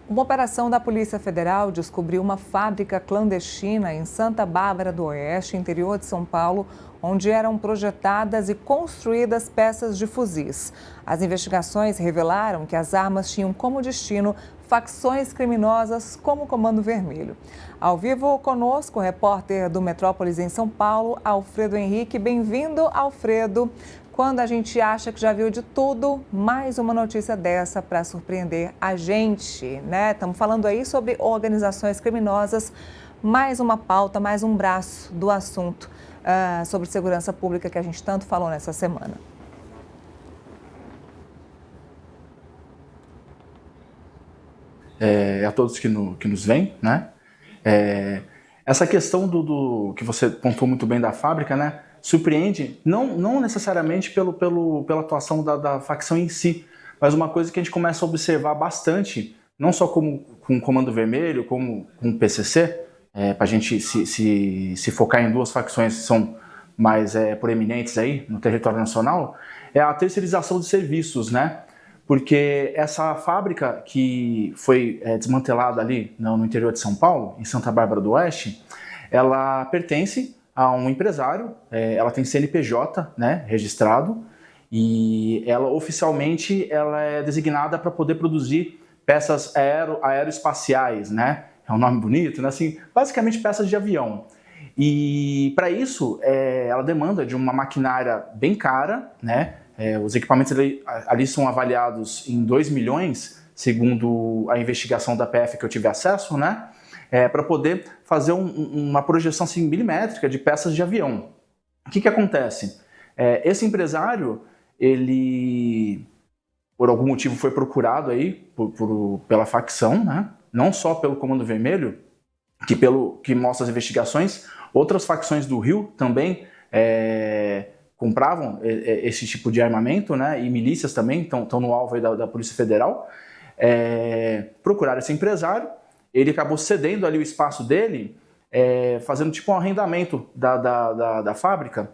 Uma operação da Polícia Federal descobriu uma fábrica clandestina em Santa Bárbara do Oeste, interior de São Paulo, onde eram projetadas e construídas peças de fuzis. As investigações revelaram que as armas tinham como destino facções criminosas como o Comando Vermelho. Ao vivo conosco, o repórter do Metrópolis em São Paulo, Alfredo Henrique. Bem-vindo, Alfredo. Quando a gente acha que já viu de tudo, mais uma notícia dessa para surpreender a gente, né? Estamos falando aí sobre organizações criminosas, mais uma pauta, mais um braço do assunto sobre segurança pública que a gente tanto falou nessa semana. A todos que nos veem, né? Essa questão do que você pontuou muito bem da fábrica, né? Surpreende, não necessariamente pela atuação da facção em si, mas uma coisa que a gente começa a observar bastante, não só com o Comando Vermelho, como com o PCC, para a gente se focar em duas facções que são mais proeminentes aí no território nacional, é a terceirização de serviços, né? Porque essa fábrica que foi desmantelada ali no interior de São Paulo, em Santa Bárbara do Oeste, ela pertence a um empresário, ela tem CNPJ, né, registrado, e ela oficialmente ela é designada para poder produzir peças aeroespaciais, né? É um nome bonito, né? Assim, basicamente peças de avião. E para isso ela demanda de uma maquinária bem cara, né? Os equipamentos ali são avaliados em 2 milhões, segundo a investigação da PF que eu tive acesso, né? Para poder fazer uma projeção assim, milimétrica de peças de avião. O que acontece? Esse empresário, ele, por algum motivo, foi procurado aí pela facção, né? Não só pelo Comando Vermelho, que mostra as investigações, outras facções do Rio também compravam esse tipo de armamento, né? E milícias também estão no alvo aí da Polícia Federal. Procuraram esse empresário. Ele acabou cedendo ali o espaço dele, fazendo tipo um arrendamento da fábrica,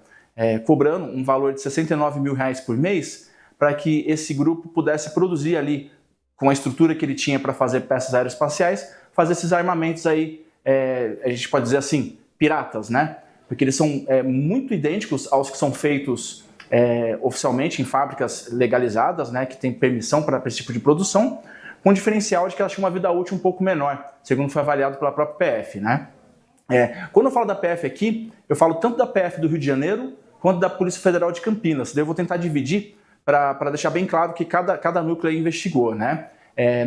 cobrando um valor de R$69 mil por mês, para que esse grupo pudesse produzir ali, com a estrutura que ele tinha para fazer peças aeroespaciais, fazer esses armamentos aí, a gente pode dizer assim, piratas, né? Porque eles são muito idênticos aos que são feitos oficialmente em fábricas legalizadas, né, que tem permissão para esse tipo de produção, com o diferencial de que elas tinham uma vida útil um pouco menor, segundo foi avaliado pela própria PF, né? Quando eu falo da PF aqui, eu falo tanto da PF do Rio de Janeiro, quanto da Polícia Federal de Campinas. Daí eu vou tentar dividir para deixar bem claro que cada núcleo aí investigou, né?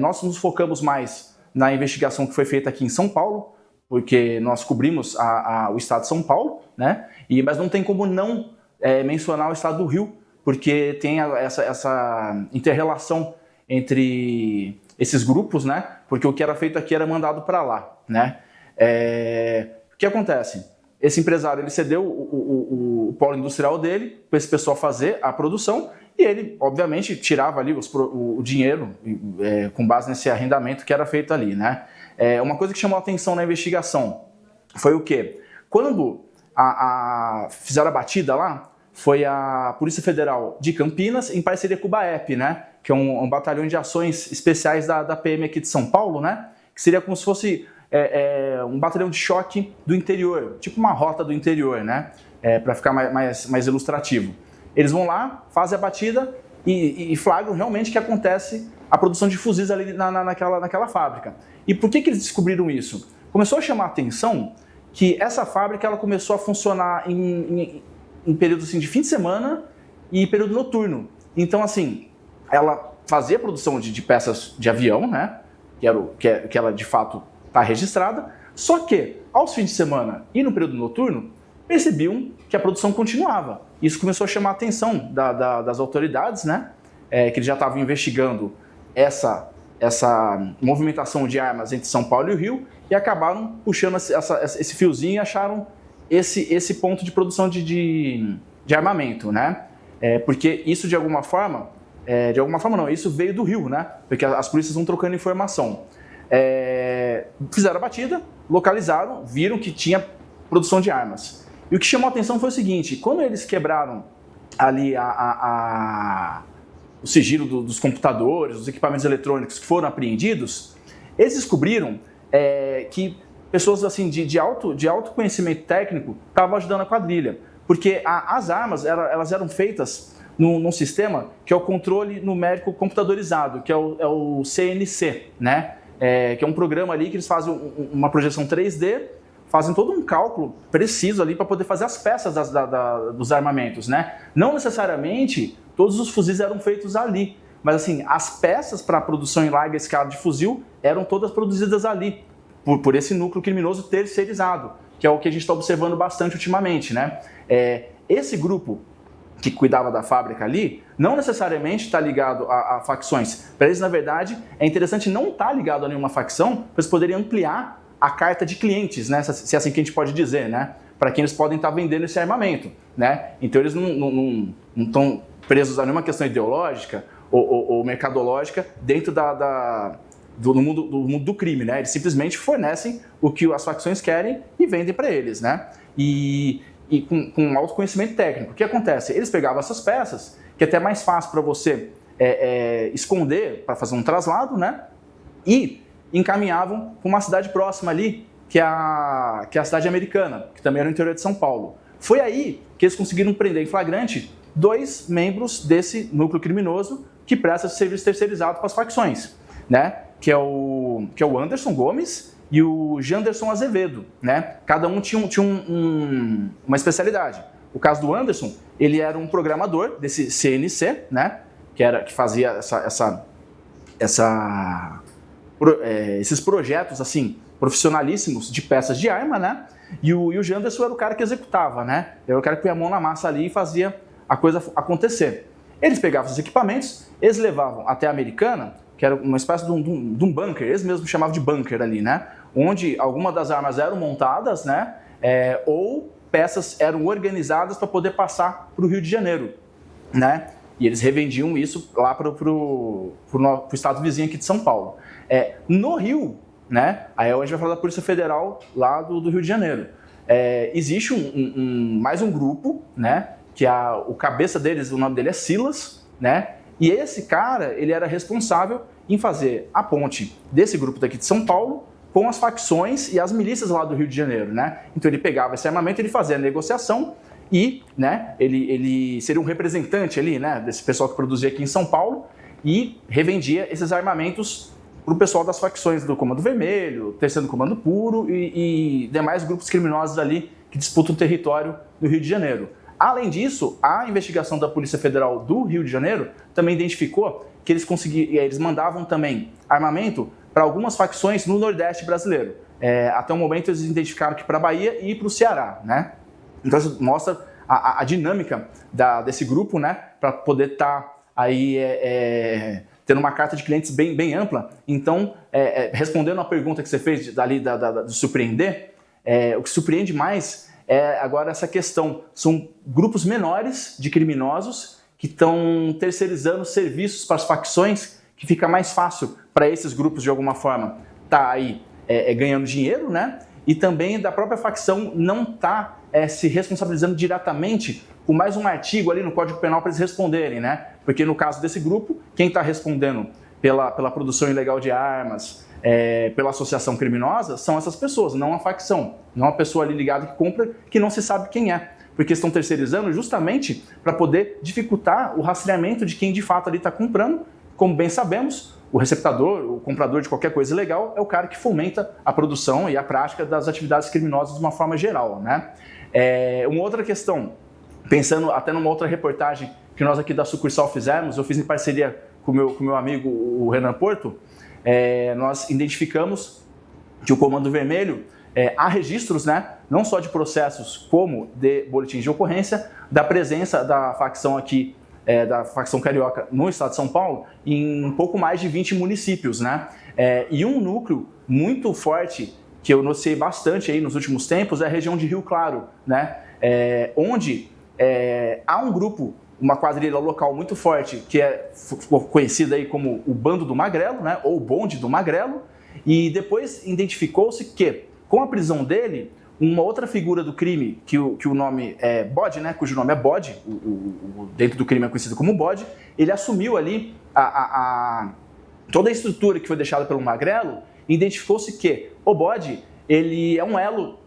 Nós nos focamos mais na investigação que foi feita aqui em São Paulo, porque nós cobrimos o estado de São Paulo, né? Mas não tem como não mencionar o estado do Rio, porque tem essa inter-relação entre esses grupos, né? Porque o que era feito aqui era mandado para lá, né? O que acontece? Esse empresário ele cedeu o polo industrial dele para esse pessoal fazer a produção e ele, obviamente, tirava ali o dinheiro com base nesse arrendamento que era feito ali, né? Uma coisa que chamou a atenção na investigação foi o quê? Quando fizeram a batida lá, foi a Polícia Federal de Campinas em parceria com o BAEP, né? Que é um batalhão de ações especiais da PM aqui de São Paulo, né? Que seria como se fosse um batalhão de choque do interior, tipo uma rota do interior, né? Para ficar mais ilustrativo. Eles vão lá, fazem a batida e flagram realmente que acontece a produção de fuzis ali naquela fábrica. E por que eles descobriram isso? Começou a chamar a atenção que essa fábrica ela começou a funcionar em períodos assim, de fim de semana e período noturno. Então, assim, ela fazia produção de peças de avião, né? Que ela de fato está registrada, só que aos fins de semana e no período noturno percebiam que a produção continuava. Isso começou a chamar a atenção das autoridades, né? Que eles já estavam investigando essa movimentação de armas entre São Paulo e o Rio e acabaram puxando esse fiozinho e acharam esse ponto de produção de armamento, né? Porque isso de alguma forma não, isso veio do Rio, né? Porque as polícias vão trocando informação. Fizeram a batida, localizaram, viram que tinha produção de armas. E o que chamou a atenção foi o seguinte: quando eles quebraram ali o sigilo dos computadores, dos equipamentos eletrônicos que foram apreendidos, Eles descobriram que pessoas assim de alto conhecimento técnico estavam ajudando a quadrilha, porque as armas elas eram feitas num sistema que é o controle numérico computadorizado, que é o CNC, né? Que é um programa ali que eles fazem uma projeção 3D, fazem todo um cálculo preciso ali para poder fazer as peças dos armamentos, né? Não necessariamente todos os fuzis eram feitos ali, mas assim, as peças para a produção em larga escala de fuzil eram todas produzidas ali, por esse núcleo criminoso terceirizado, que é o que a gente está observando bastante ultimamente, né? Esse grupo que cuidava da fábrica ali, não necessariamente está ligado a facções. Para eles, na verdade, é interessante não estar ligado a nenhuma facção, para eles poderem ampliar a carta de clientes, né? Se é assim que a gente pode dizer, né? Para quem eles podem estar vendendo esse armamento, né? Então eles não estão presos a nenhuma questão ideológica ou mercadológica dentro do mundo do crime, né? Eles simplesmente fornecem o que as facções querem e vendem para eles, né? E com alto conhecimento técnico. O que acontece? Eles pegavam essas peças, que é até mais fácil para você esconder, para fazer um traslado, né? E encaminhavam para uma cidade próxima ali, que é a cidade americana, que também era no interior de São Paulo. Foi aí que eles conseguiram prender em flagrante 2 membros desse núcleo criminoso que presta serviço terceirizado para as facções, né? Que é o Anderson Gomes e o Janderson Azevedo, né? Cada um tinha uma especialidade. O caso do Anderson, ele era um programador desse CNC, né? Que fazia esses projetos assim profissionalíssimos de peças de arma, né? E o Janderson era o cara que executava, né? Era o cara que põe a mão na massa ali e fazia a coisa acontecer. Eles pegavam os equipamentos, eles levavam até a Americana, que era uma espécie de um bunker, eles mesmos chamavam de bunker ali, né? Onde algumas das armas eram montadas, né? Ou peças eram organizadas para poder passar para o Rio de Janeiro, né? E eles revendiam isso lá para o estado vizinho aqui de São Paulo. No Rio, né? Aí a gente vai falar da Polícia Federal lá do Rio de Janeiro. Existe mais um grupo, né? Que o cabeça deles, o nome dele é Silas, né? E esse cara, ele era responsável em fazer a ponte desse grupo daqui de São Paulo com as facções e as milícias lá do Rio de Janeiro, né? Então ele pegava esse armamento, ele fazia a negociação e, né, ele seria um representante ali, né, desse pessoal que produzia aqui em São Paulo e revendia esses armamentos para o pessoal das facções do Comando Vermelho, Terceiro Comando Puro e demais grupos criminosos ali que disputam o território do Rio de Janeiro. Além disso, a investigação da Polícia Federal do Rio de Janeiro também identificou que eles mandavam também armamento para algumas facções no Nordeste brasileiro. Até o momento eles identificaram que para a Bahia e para o Ceará, né? Então isso mostra a dinâmica desse grupo, né? Para poder estar aí tendo uma carta de clientes bem ampla. Então, respondendo a pergunta que você fez de surpreender, o que surpreende mais agora essa questão. São grupos menores de criminosos que estão terceirizando serviços para as facções, que fica mais fácil para esses grupos, de alguma forma, tá aí ganhando dinheiro, né? E também da própria facção não tá se responsabilizando diretamente com mais um artigo ali no Código Penal para eles responderem, né? Porque no caso desse grupo, quem está respondendo pela produção ilegal de armas, pela associação criminosa, são essas pessoas, não a facção, não a pessoa ali ligada que compra, que não se sabe quem é, porque estão terceirizando justamente para poder dificultar o rastreamento de quem de fato ali está comprando. Como bem sabemos, o receptador, o comprador de qualquer coisa ilegal é o cara que fomenta a produção e a prática das atividades criminosas de uma forma geral, né? Uma outra questão, pensando até numa outra reportagem que nós aqui da sucursal fizemos, eu fiz em parceria com o meu amigo, o Renan Porto, nós identificamos que o Comando Vermelho, há registros, né, não só de processos como de boletins de ocorrência, da presença da facção aqui, da facção carioca no estado de São Paulo, em um pouco mais de 20 municípios, né? E um núcleo muito forte, que eu notei bastante aí nos últimos tempos, é a região de Rio Claro, né? Onde há um grupo, uma quadrilha local muito forte, que ficou conhecida aí como o Bando do Magrelo, né? Ou o Bonde do Magrelo, e depois identificou-se que, com a prisão dele, uma outra figura do crime, que o nome é Bode, né, cujo nome é Bode, dentro do crime é conhecido como Bode, ele assumiu ali toda a estrutura que foi deixada pelo Magrello, identificou-se que o bode ele é um elo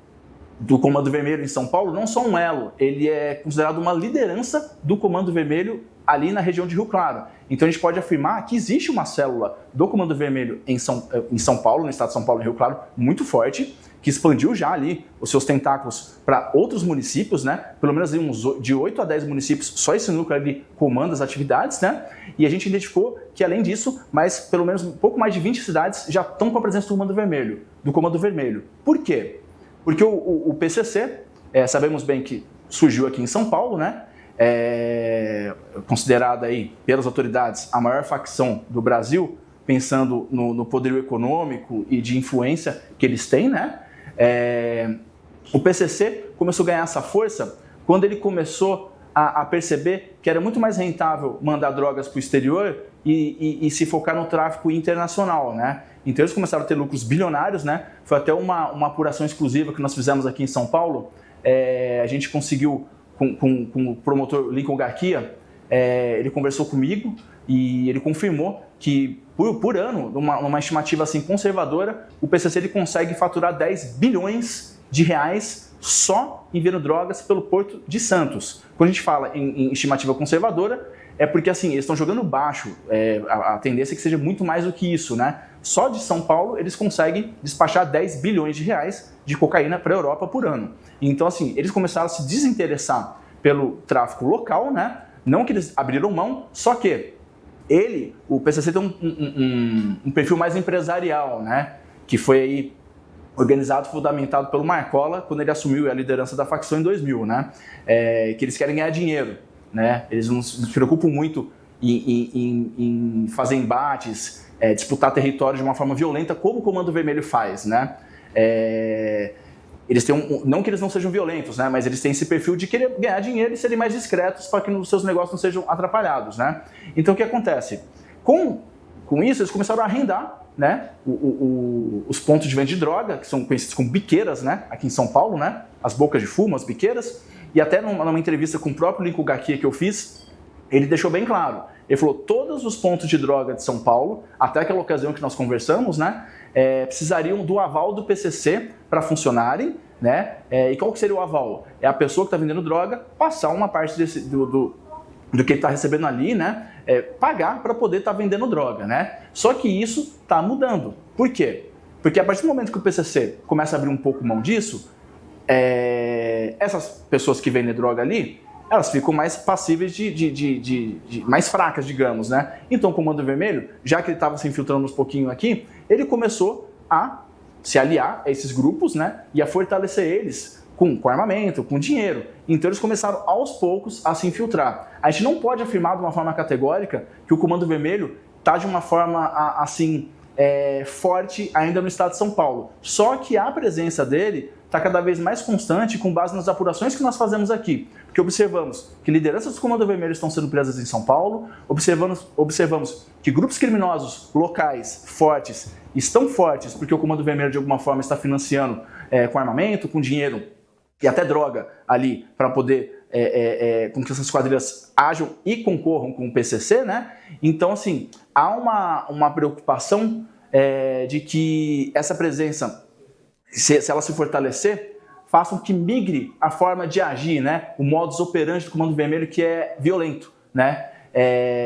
do Comando Vermelho em São Paulo, não só um elo, ele é considerado uma liderança do Comando Vermelho ali na região de Rio Claro. Então a gente pode afirmar que existe uma célula do Comando Vermelho em São Paulo, no estado de São Paulo, em Rio Claro, muito forte, que expandiu já ali os seus tentáculos para outros municípios, né? Pelo menos de 8 a 10 municípios, só esse núcleo ali comanda as atividades, né? E a gente identificou que, além disso, pelo menos um pouco mais de 20 cidades já estão com a presença do Comando Vermelho. Por quê? Porque o PCC, sabemos bem que surgiu aqui em São Paulo, né? Considerada aí pelas autoridades a maior facção do Brasil, pensando no poderio econômico e de influência que eles têm, né? O PCC começou a ganhar essa força quando ele começou a perceber que era muito mais rentável mandar drogas para o exterior e se focar no tráfico internacional, né? Então eles começaram a ter lucros bilionários, né? Foi até uma apuração exclusiva que nós fizemos aqui em São Paulo. A gente conseguiu com o promotor Lincoln Garcia, ele conversou comigo e ele confirmou que por ano, numa estimativa assim conservadora, o PCC ele consegue faturar 10 bilhões de reais só enviando drogas pelo Porto de Santos. Quando a gente fala em estimativa conservadora, é porque assim, eles estão jogando baixo, a tendência é que seja muito mais do que isso, né? Só de São Paulo eles conseguem despachar 10 bilhões de reais de cocaína para a Europa por ano. Então assim, eles começaram a se desinteressar pelo tráfico local, né? Não que eles abriram mão, só que o PCC tem um perfil mais empresarial, né? Que foi aí organizado, fundamentado pelo Marcola quando ele assumiu a liderança da facção em 2000, né? Que eles querem ganhar dinheiro, né? Eles não se preocupam muito em fazer embates, disputar território de uma forma violenta, como o Comando Vermelho faz, né? Eles têm não que eles não sejam violentos, né? Mas eles têm esse perfil de querer ganhar dinheiro e serem mais discretos para que os seus negócios não sejam atrapalhados, né? Então o que acontece? Com isso eles começaram a arrendar, né? Os pontos de venda de droga, que são conhecidos como biqueiras, né? Aqui em São Paulo, né? As bocas de fumo, as biqueiras. E até numa entrevista com o próprio Lincoln Garcia que eu fiz, ele deixou bem claro. Ele falou, todos os pontos de droga de São Paulo, até aquela ocasião que nós conversamos, né? Precisariam do aval do PCC para funcionarem, né? E qual que seria o aval? É a pessoa que está vendendo droga passar uma parte do que ele está recebendo ali, né? Pagar para poder estar vendendo droga, né? Só que isso está mudando. Por quê? Porque a partir do momento que o PCC começa a abrir um pouco mão disso, essas pessoas que vendem droga ali, elas ficam mais passíveis mais fracas, digamos, né? Então o Comando Vermelho, já que ele estava se infiltrando uns pouquinho aqui, ele começou a se aliar a esses grupos, né? E a fortalecer eles com armamento, com dinheiro. Então eles começaram aos poucos a se infiltrar. A gente não pode afirmar de uma forma categórica que o Comando Vermelho está de uma forma assim forte ainda no estado de São Paulo. Só que a presença dele está cada vez mais constante com base nas apurações que nós fazemos aqui. Porque observamos que lideranças do Comando Vermelho estão sendo presas em São Paulo, observamos que grupos criminosos locais fortes estão fortes porque o Comando Vermelho de alguma forma está financiando com armamento, com dinheiro e até droga ali para poder com que essas quadrilhas ajam e concorram com o PCC, né? Então, assim, há uma preocupação de que essa presença, se ela se fortalecer, façam que migre a forma de agir, né? O modus operandi do Comando Vermelho, que é violento, né?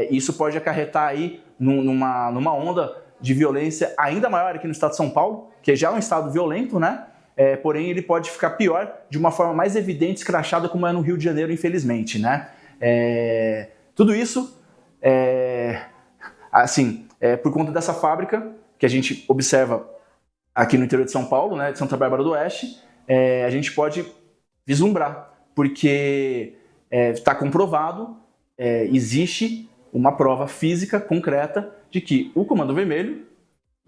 Isso pode acarretar aí numa onda de violência ainda maior aqui no estado de São Paulo, que já é um estado violento, né? Porém, ele pode ficar pior de uma forma mais evidente, escrachada, como é no Rio de Janeiro, infelizmente, né? Tudo isso, por conta dessa fábrica que a gente observa aqui no interior de São Paulo, né, de Santa Bárbara do Oeste, a gente pode vislumbrar, porque está comprovado, existe uma prova física concreta de que o Comando Vermelho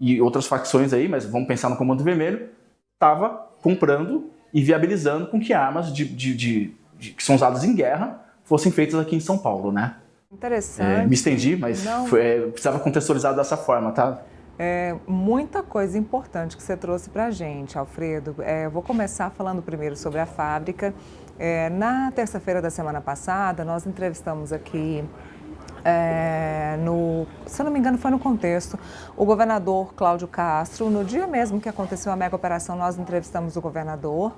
e outras facções aí, mas vamos pensar no Comando Vermelho, estava comprando e viabilizando com que armas que são usadas em guerra fossem feitas aqui em São Paulo, né? Interessante. Me estendi, mas precisava contextualizar dessa forma, tá? Muita coisa importante que você trouxe para a gente, Alfredo. Eu vou começar falando primeiro sobre a fábrica. Na terça-feira da semana passada, nós entrevistamos aqui se eu não me engano, foi no contexto, o governador Cláudio Castro, no dia mesmo que aconteceu a mega operação, nós entrevistamos o governador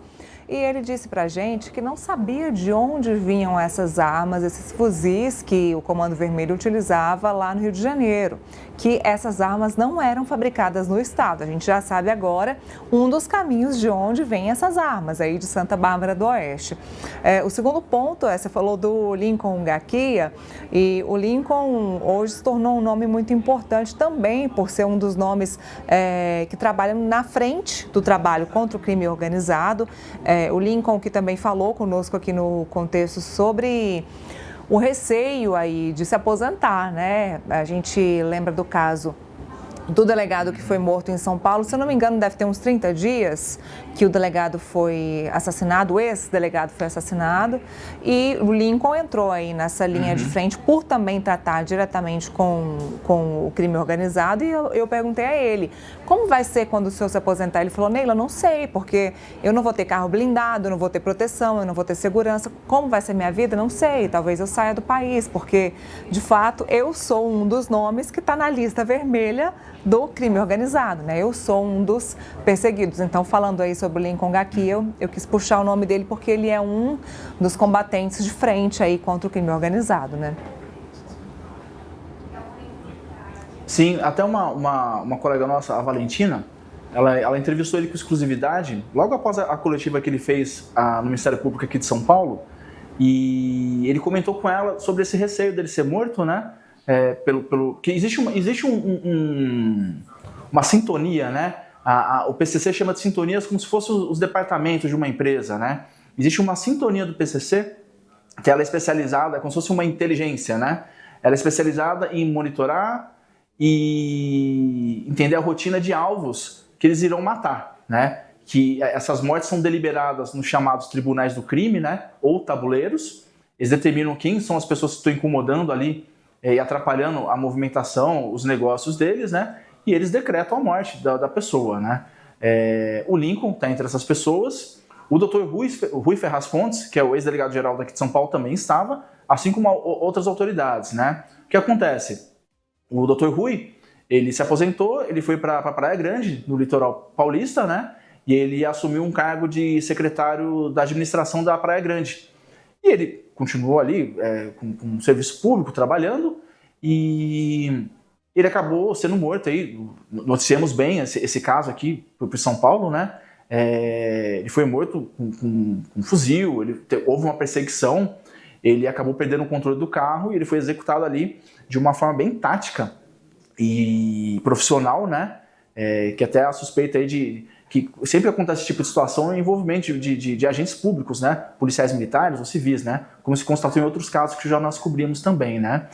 e ele disse pra gente que não sabia de onde vinham essas armas, esses fuzis que o Comando Vermelho utilizava lá no Rio de Janeiro, que essas armas não eram fabricadas no estado. A gente já sabe agora um dos caminhos de onde vêm essas armas, aí de Santa Bárbara do Oeste. O segundo ponto você falou do Lincoln Gaquia, e o Lincoln hoje se tornou um nome muito importante também por ser um dos nomes que trabalham na frente do trabalho contra o crime organizado. O Lincoln, que também falou conosco aqui no contexto sobre o receio aí de se aposentar, né? A gente lembra do caso do delegado que foi morto em São Paulo, se eu não me engano, deve ter uns 30 dias que o delegado foi assassinado, o ex-delegado foi assassinado, e o Lincoln entrou aí nessa linha de frente por também tratar diretamente com o crime organizado, e eu perguntei a ele, como vai ser quando o senhor se aposentar? Ele falou, Neila, não sei, porque eu não vou ter carro blindado, eu não vou ter proteção, eu não vou ter segurança, como vai ser minha vida? Não sei, talvez eu saia do país, porque, de fato, eu sou um dos nomes que está na lista vermelha do crime organizado, né? Eu sou um dos perseguidos. Então, falando aí sobre o Lincoln Gaquia, eu quis puxar o nome dele porque ele é um dos combatentes de frente aí contra o crime organizado, né? Sim, até uma colega nossa, a Valentina, ela entrevistou ele com exclusividade logo após a coletiva que ele fez no Ministério Público aqui de São Paulo, e ele comentou com ela sobre esse receio dele ser morto, né? Que existe uma sintonia, né? O PCC chama de sintonias como se fossem os departamentos de uma empresa, né? Existe uma sintonia do PCC que ela é especializada, como se fosse uma inteligência, né? Ela é especializada em monitorar e entender a rotina de alvos que eles irão matar, né? Que essas mortes são deliberadas nos chamados tribunais do crime, né? Ou tabuleiros. Eles determinam quem são as pessoas que estão incomodando ali e atrapalhando a movimentação, os negócios deles, né? E eles decretam a morte da pessoa, né? O Lincoln está entre essas pessoas. O Dr. Rui Ferraz Fontes, que é o ex-delegado-geral daqui de São Paulo, também estava, assim como outras autoridades, né? O que acontece? O Dr. Rui, ele se aposentou, ele foi para Praia Grande, no litoral paulista, né? E ele assumiu um cargo de secretário da administração da Praia Grande. E ele continuou ali com serviço público, trabalhando, e ele acabou sendo morto aí. Noticiamos bem esse caso aqui para São Paulo, né? Ele foi morto com um fuzil, houve uma perseguição, ele acabou perdendo o controle do carro e ele foi executado ali de uma forma bem tática e profissional, né? Que até a suspeita aí que sempre acontece esse tipo de situação é o envolvimento de agentes públicos, né? Policiais militares ou civis, né? Como se constatou em outros casos que já nós cobrimos também, né?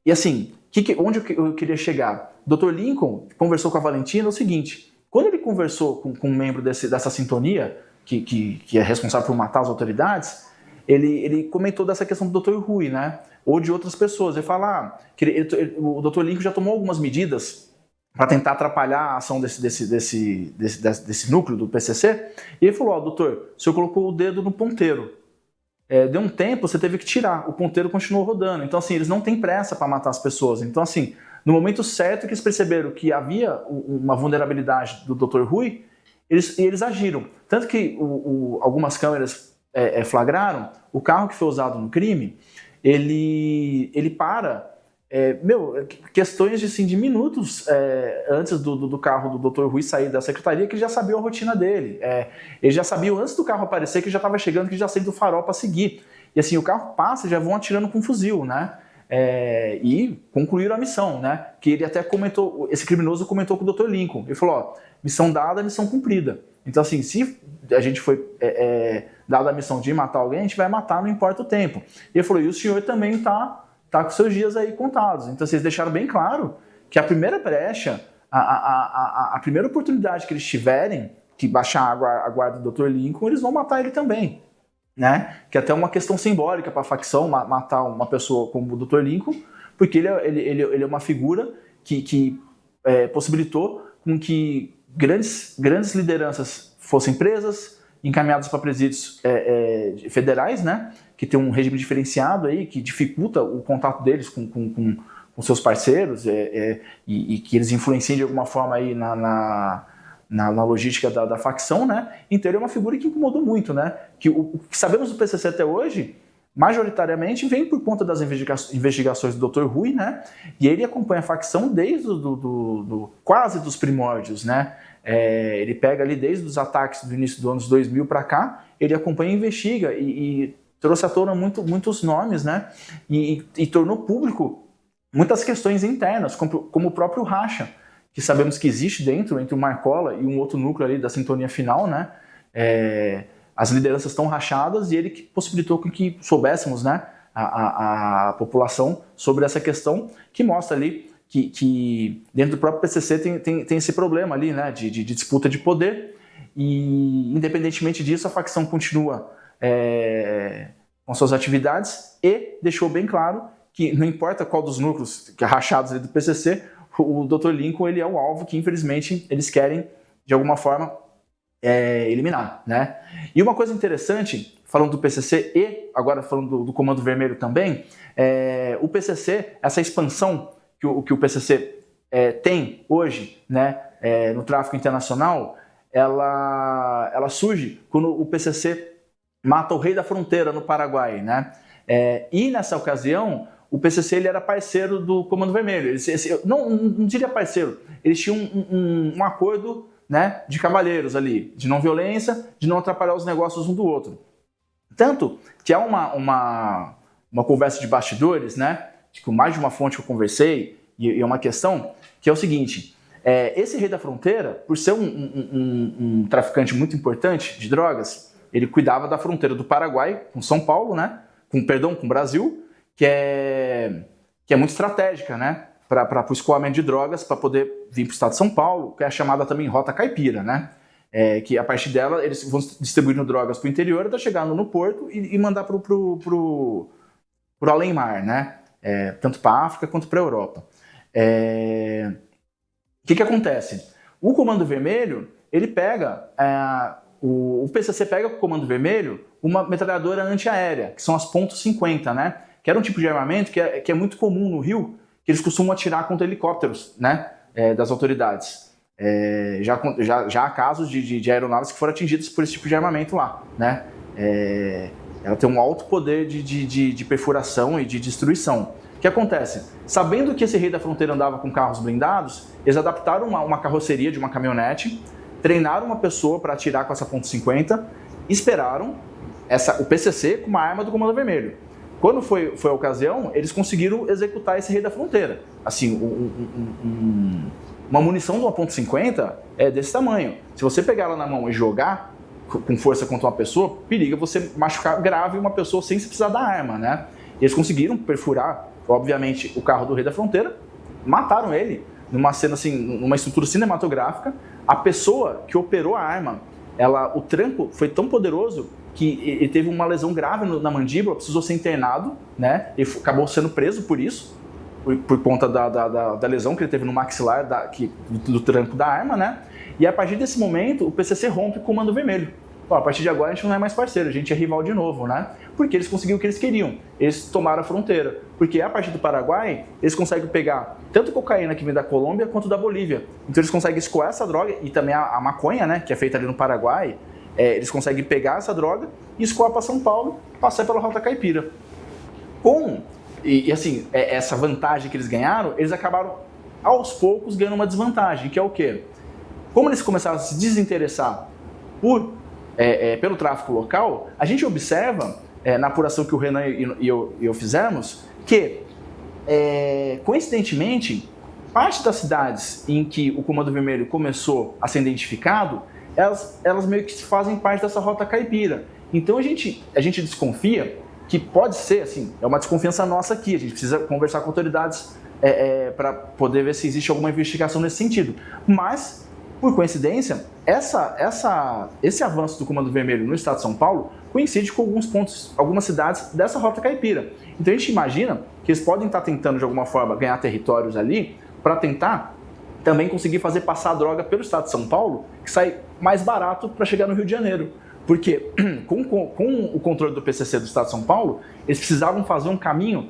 E assim, onde eu queria chegar? O Dr. Lincoln conversou com a Valentina o seguinte, quando ele conversou com um membro dessa sintonia, que é responsável por matar as autoridades, ele comentou dessa questão do Dr. Rui, né? Ou de outras pessoas. Ele fala que o Dr. Lincoln já tomou algumas medidas para tentar atrapalhar a ação desse núcleo do PCC, e ele falou, doutor, o senhor colocou o dedo no ponteiro, deu um tempo, você teve que tirar, o ponteiro continuou rodando, então assim, eles não têm pressa para matar as pessoas, então assim, no momento certo que eles perceberam que havia uma vulnerabilidade do Dr. Rui, eles agiram, tanto que algumas câmeras flagraram, o carro que foi usado no crime, ele para, questões de minutos antes do carro do Dr. Rui sair da secretaria, que ele já sabia a rotina dele. Ele já sabia antes do carro aparecer que já estava chegando, que já saiu do farol para seguir. E assim, o carro passa e já vão atirando com um fuzil, né? E concluíram a missão, né? Que ele até comentou, esse criminoso comentou com o Dr. Lincoln. Ele falou, missão dada, missão cumprida. Então assim, se a gente foi dada a missão de matar alguém, a gente vai matar, não importa o tempo. E ele falou, e o senhor também está com seus dias aí contados. Então vocês deixaram bem claro que a primeira brecha, a primeira oportunidade que eles tiverem, que baixar a guarda do Dr. Lincoln, eles vão matar ele também, né? Que é até uma questão simbólica para a facção matar uma pessoa como o Dr. Lincoln, porque ele é uma figura que possibilitou com que grandes lideranças fossem presas, encaminhados para presídios federais, né, que tem um regime diferenciado aí, que dificulta o contato deles com seus parceiros e que eles influenciem de alguma forma aí na logística da facção, né? Então ele é uma figura que incomodou muito, né? Que o que sabemos do PCC até hoje, majoritariamente, vem por conta das investigações do Dr. Rui, né? E ele acompanha a facção desde quase dos primórdios, né? Ele pega ali desde os ataques do início dos anos 2000 para cá, ele acompanha e investiga e trouxe à tona muitos nomes, né? E tornou público muitas questões internas, como o próprio racha, que sabemos que existe dentro, entre o Marcola e um outro núcleo ali da sintonia final, né? As lideranças estão rachadas e ele que possibilitou que soubéssemos, né, a população sobre essa questão, que mostra ali que dentro do próprio PCC tem esse problema ali, né, de disputa de poder, e independentemente disso a facção continua com suas atividades e deixou bem claro que não importa qual dos núcleos rachados ali do PCC, o Dr. Lincoln ele é o alvo que infelizmente eles querem de alguma forma eliminar, né? E uma coisa interessante, falando do PCC e agora falando do Comando Vermelho também, o PCC, essa expansão que o PCC tem hoje, né, no tráfico internacional, ela surge quando o PCC mata o rei da fronteira no Paraguai, né? E nessa ocasião o PCC ele era parceiro do Comando Vermelho. Não diria parceiro, eles tinham um acordo, né, de cavalheiros ali, de não violência, de não atrapalhar os negócios um do outro. Tanto que há uma conversa de bastidores, né, com mais de uma fonte que eu conversei, e é uma questão que é o seguinte: esse rei da fronteira, por ser um traficante muito importante de drogas, ele cuidava da fronteira do Paraguai com São Paulo, né, com o Brasil, que é muito estratégica, né, para o escoamento de drogas, para poder vir para o estado de São Paulo, que é a chamada também Rota Caipira, né, que a partir dela eles vão distribuindo drogas para o interior até chegar no porto e mandar para o além-mar, né, tanto para a África quanto para a Europa. O que acontece? O Comando Vermelho, ele pega, o PCC pega com o Comando Vermelho uma metralhadora antiaérea, que são as .50, né, que era um tipo de armamento que é muito comum no Rio, que eles costumam atirar contra helicópteros, né, das autoridades. Já há casos de aeronaves que foram atingidas por esse tipo de armamento lá, né. Ela tem um alto poder de perfuração e de destruição. O que acontece? Sabendo que esse rei da fronteira andava com carros blindados, eles adaptaram uma carroceria de uma caminhonete, treinaram uma pessoa para atirar com essa .50, esperaram o PCC com uma arma do Comando Vermelho. Quando foi a ocasião, eles conseguiram executar esse rei da fronteira. Assim, uma munição de uma .50 é desse tamanho. Se você pegar ela na mão e jogar com força contra uma pessoa, periga você machucar grave uma pessoa sem precisar da arma, né? Eles conseguiram perfurar, obviamente, o carro do rei da fronteira, mataram ele numa cena assim, numa estrutura cinematográfica. A pessoa que operou a arma, o tranco foi tão poderoso que ele teve uma lesão grave na mandíbula, precisou ser internado, né? Ele acabou sendo preso por isso, por conta da lesão que ele teve no maxilar do tranco da arma, né? E a partir desse momento, o PCC rompe com o Comando Vermelho. A partir de agora a gente não é mais parceiro, a gente é rival de novo, né? Porque eles conseguiram o que eles queriam, eles tomaram a fronteira. Porque a partir do Paraguai, eles conseguem pegar tanto cocaína que vem da Colômbia quanto da Bolívia. Então eles conseguem escoar essa droga, e também a maconha, né, que é feita ali no Paraguai, eles conseguem pegar essa droga e escoar para São Paulo, passar pela Rota Caipira. Assim, essa vantagem que eles ganharam, eles acabaram aos poucos ganhando uma desvantagem, que é o quê? Como eles começaram a se desinteressar pelo tráfico local, a gente observa, na apuração que o Renan e eu fizemos, que, coincidentemente, parte das cidades em que o Comando Vermelho começou a ser identificado, elas meio que fazem parte dessa Rota Caipira. Então a gente desconfia que pode ser, assim, é uma desconfiança nossa aqui, a gente precisa conversar com autoridades para poder ver se existe alguma investigação nesse sentido. Mas, por coincidência, esse avanço do Comando Vermelho no estado de São Paulo coincide com algumas cidades dessa Rota Caipira. Então a gente imagina que eles podem estar tentando de alguma forma ganhar territórios ali para tentar também conseguir fazer passar a droga pelo estado de São Paulo, que sai mais barato para chegar no Rio de Janeiro. Porque com o controle do PCC do Estado de São Paulo, eles precisavam fazer um caminho,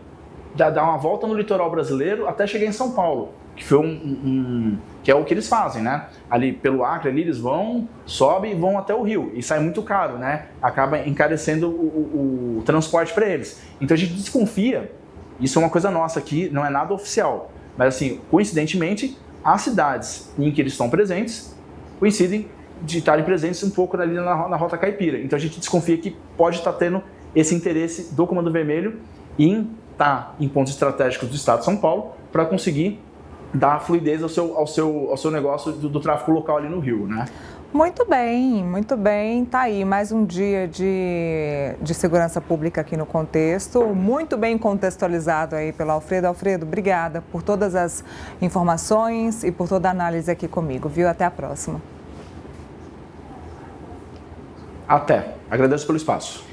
dar uma volta no litoral brasileiro até chegar em São Paulo, que foi que é o que eles fazem, né? Ali pelo Acre, ali eles vão, sobem e vão até o Rio, e sai muito caro, né? Acaba encarecendo o transporte para eles. Então a gente desconfia, isso é uma coisa nossa aqui, não é nada oficial, mas assim, coincidentemente, as cidades em que eles estão presentes coincidem de estarem presentes um pouco ali na Rota Caipira. Então a gente desconfia que pode estar tendo esse interesse do Comando Vermelho em estar em pontos estratégicos do Estado de São Paulo para conseguir dar fluidez ao seu negócio do tráfico local ali no Rio, né? Muito bem. Tá aí mais um dia de segurança pública aqui no Contexto, muito bem contextualizado aí pelo Alfredo. Alfredo, obrigada por todas as informações e por toda a análise aqui comigo, viu? Até a próxima. Até. Agradeço pelo espaço.